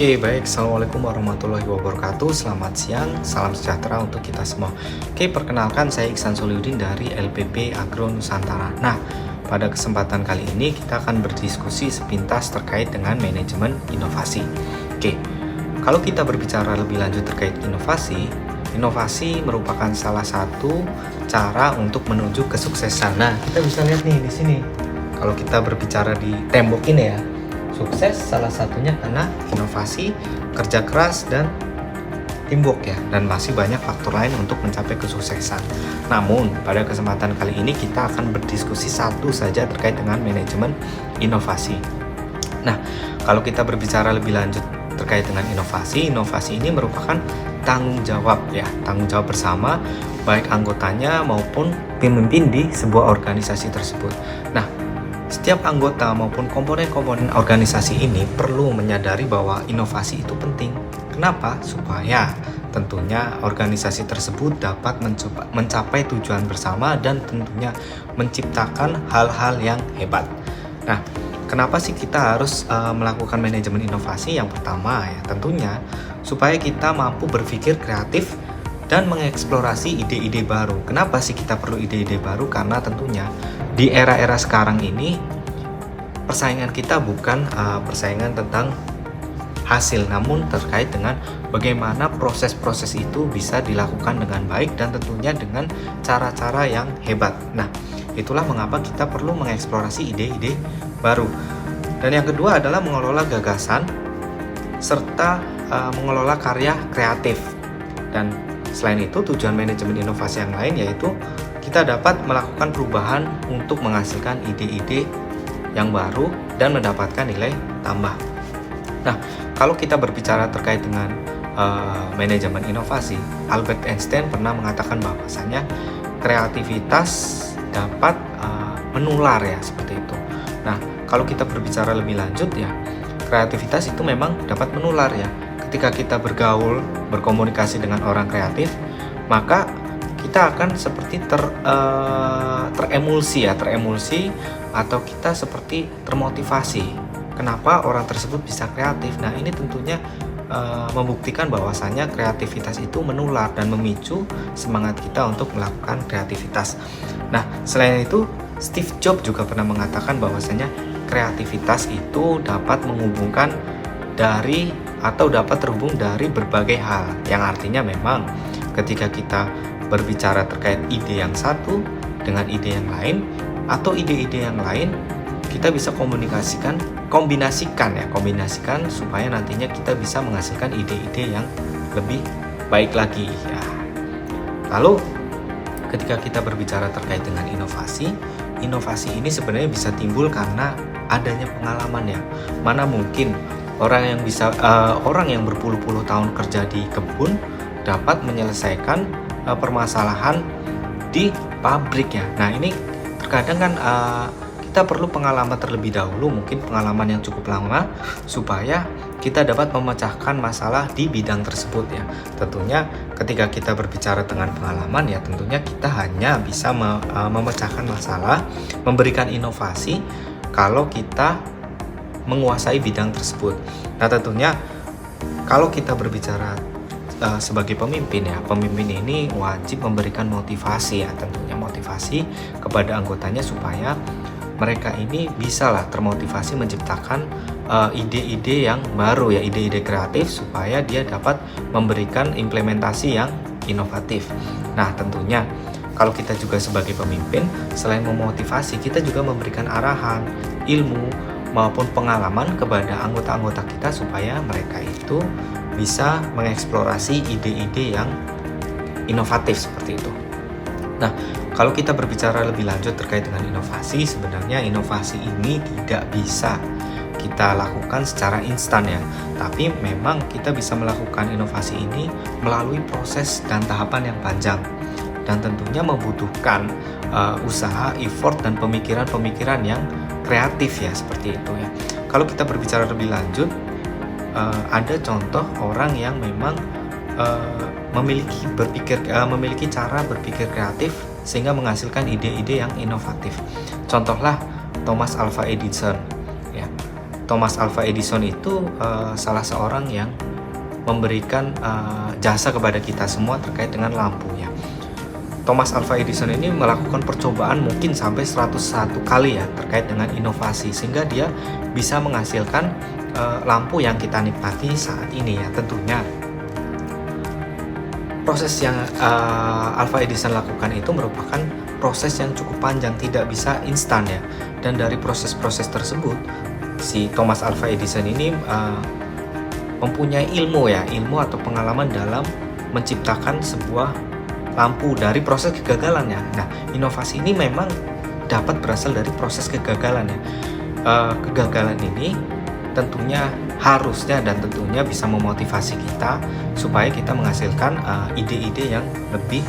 Oke, baik. Assalamualaikum warahmatullahi wabarakatuh. Selamat siang, salam sejahtera untuk kita semua. Oke, perkenalkan saya Iksan Solihuddin dari LPP Agro Nusantara. Nah, pada kesempatan kali ini kita akan berdiskusi sepintas terkait dengan manajemen inovasi. Oke, kalau kita berbicara lebih lanjut terkait inovasi, inovasi merupakan salah satu cara untuk menuju kesuksesan. Nah, kita bisa lihat nih di sini. Kalau kita berbicara di tembok ini ya, sukses salah satunya karena inovasi, kerja keras, dan teamwork ya, dan masih banyak faktor lain untuk mencapai kesuksesan. Namun pada kesempatan kali ini kita akan berdiskusi satu saja terkait dengan manajemen inovasi. Nah, kalau kita berbicara lebih lanjut terkait dengan inovasi ini merupakan tanggung jawab ya, tanggung jawab bersama baik anggotanya maupun pemimpin di sebuah organisasi tersebut. Nah, setiap anggota maupun komponen-komponen organisasi ini perlu menyadari bahwa inovasi itu penting. Kenapa? Supaya tentunya organisasi tersebut dapat mencapai tujuan bersama dan tentunya menciptakan hal-hal yang hebat. Nah, kenapa sih kita harus melakukan manajemen inovasi? Yang pertama ya tentunya supaya kita mampu berpikir kreatif dan mengeksplorasi ide-ide baru. Kenapa sih kita perlu ide-ide baru? Karena tentunya di era-era sekarang ini persaingan kita bukan persaingan tentang hasil, namun terkait dengan bagaimana proses-proses itu bisa dilakukan dengan baik dan tentunya dengan cara-cara yang hebat. Nah, itulah mengapa kita perlu mengeksplorasi ide-ide baru. Dan yang kedua adalah mengelola gagasan serta mengelola karya kreatif. Dan selain itu, tujuan manajemen inovasi yang lain yaitu kita dapat melakukan perubahan untuk menghasilkan ide-ide yang baru dan mendapatkan nilai tambah. Nah, kalau kita berbicara terkait dengan manajemen inovasi, Albert Einstein pernah mengatakan bahwasanya kreativitas dapat menular ya, seperti itu. Nah, kalau kita berbicara lebih lanjut ya, kreativitas itu memang dapat menular ya. Ketika kita bergaul, berkomunikasi dengan orang kreatif, maka kita akan seperti teremulsi atau kita seperti termotivasi. Kenapa orang tersebut bisa kreatif? Nah, ini tentunya membuktikan bahwasannya kreativitas itu menular dan memicu semangat kita untuk melakukan kreativitas. Nah, selain itu Steve Jobs juga pernah mengatakan bahwasanya kreativitas itu dapat menghubungkan dapat terhubung dari berbagai hal, yang artinya memang ketika kita berbicara terkait ide yang satu dengan ide yang lain atau ide-ide yang lain, kita bisa kombinasikan supaya nantinya kita bisa menghasilkan ide-ide yang lebih baik lagi ya. Lalu ketika kita berbicara terkait dengan inovasi ini sebenarnya bisa timbul karena adanya pengalaman ya. Mana mungkin orang yang berpuluh-puluh tahun kerja di kebun dapat menyelesaikan permasalahan di pabrik ya. Nah, ini terkadang kan kita perlu pengalaman terlebih dahulu, mungkin pengalaman yang cukup lama supaya kita dapat memecahkan masalah di bidang tersebut ya. Tentunya ketika kita berbicara dengan pengalaman ya, tentunya kita hanya bisa memecahkan masalah, memberikan inovasi kalau kita menguasai bidang tersebut. Nah, tentunya kalau kita berbicara sebagai pemimpin ya, pemimpin ini wajib memberikan motivasi ya, tentunya motivasi kepada anggotanya supaya mereka ini bisalah termotivasi menciptakan ide-ide yang baru ya, ide-ide kreatif supaya dia dapat memberikan implementasi yang inovatif. Nah, tentunya kalau kita juga sebagai pemimpin, selain memotivasi, kita juga memberikan arahan, ilmu maupun pengalaman kepada anggota-anggota kita supaya mereka itu bisa mengeksplorasi ide-ide yang inovatif seperti itu. Nah, kalau kita berbicara lebih lanjut terkait dengan inovasi, sebenarnya inovasi ini tidak bisa kita lakukan secara instan ya. Tapi memang kita bisa melakukan inovasi ini melalui proses dan tahapan yang panjang. Dan tentunya membutuhkan usaha, effort, dan pemikiran-pemikiran yang kreatif ya, seperti itu ya. Kalau kita berbicara lebih lanjut, ada contoh orang yang memang memiliki cara berpikir kreatif sehingga menghasilkan ide-ide yang inovatif. Contohlah Thomas Alva Edison ya. Thomas Alva Edison itu salah seorang yang memberikan jasa kepada kita semua terkait dengan lampu ya. Thomas Alva Edison ini melakukan percobaan mungkin sampai 101 kali ya terkait dengan inovasi, sehingga dia bisa menghasilkan lampu yang kita nikmati saat ini ya. Tentunya proses yang Alva Edison lakukan itu merupakan proses yang cukup panjang, tidak bisa instan ya. Dan dari proses-proses tersebut, si Thomas Alva Edison ini mempunyai ilmu atau pengalaman dalam menciptakan sebuah lampu dari proses kegagalannya. Nah, inovasi ini memang dapat berasal dari proses kegagalan ya. Kegagalan ini tentunya harusnya dan tentunya bisa memotivasi kita supaya kita menghasilkan ide-ide yang lebih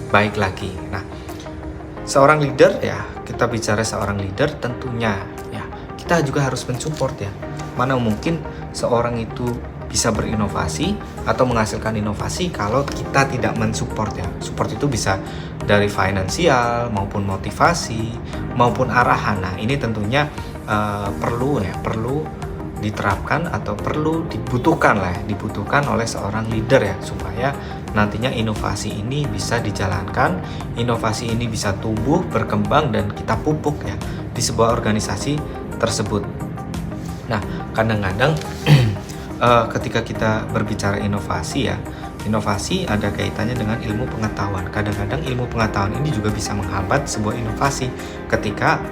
baik lagi. Nah, seorang leader ya, kita bicara seorang leader tentunya ya, kita juga harus mensupport ya. Mana mungkin seorang itu bisa berinovasi atau menghasilkan inovasi kalau kita tidak mensupport ya. Support itu bisa dari finansial maupun motivasi maupun arahan. Nah, ini tentunya perlu diterapkan atau perlu dibutuhkan oleh seorang leader ya, supaya nantinya inovasi ini bisa dijalankan, inovasi ini bisa tumbuh, berkembang dan kita pupuk ya di sebuah organisasi tersebut. Nah, kadang-kadang ketika kita berbicara inovasi ya, inovasi ada kaitannya dengan ilmu pengetahuan. Kadang-kadang ilmu pengetahuan ini juga bisa menghambat sebuah inovasi ketika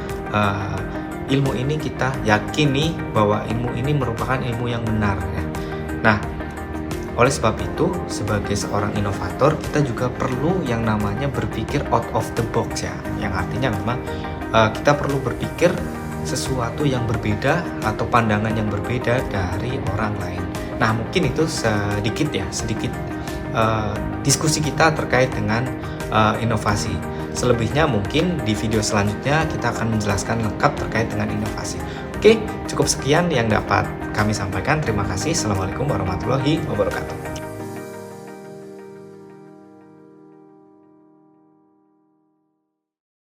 ilmu ini kita yakini bahwa ilmu ini merupakan ilmu yang benar ya. Nah, oleh sebab itu sebagai seorang inovator kita juga perlu yang namanya berpikir out of the box ya, yang artinya memang kita perlu berpikir sesuatu yang berbeda atau pandangan yang berbeda dari orang lain. Nah, mungkin itu sedikit diskusi kita terkait dengan inovasi. Selebihnya mungkin di video selanjutnya kita akan menjelaskan lengkap terkait dengan inovasi. Oke, cukup sekian yang dapat kami sampaikan. Terima kasih. Assalamualaikum warahmatullahi wabarakatuh.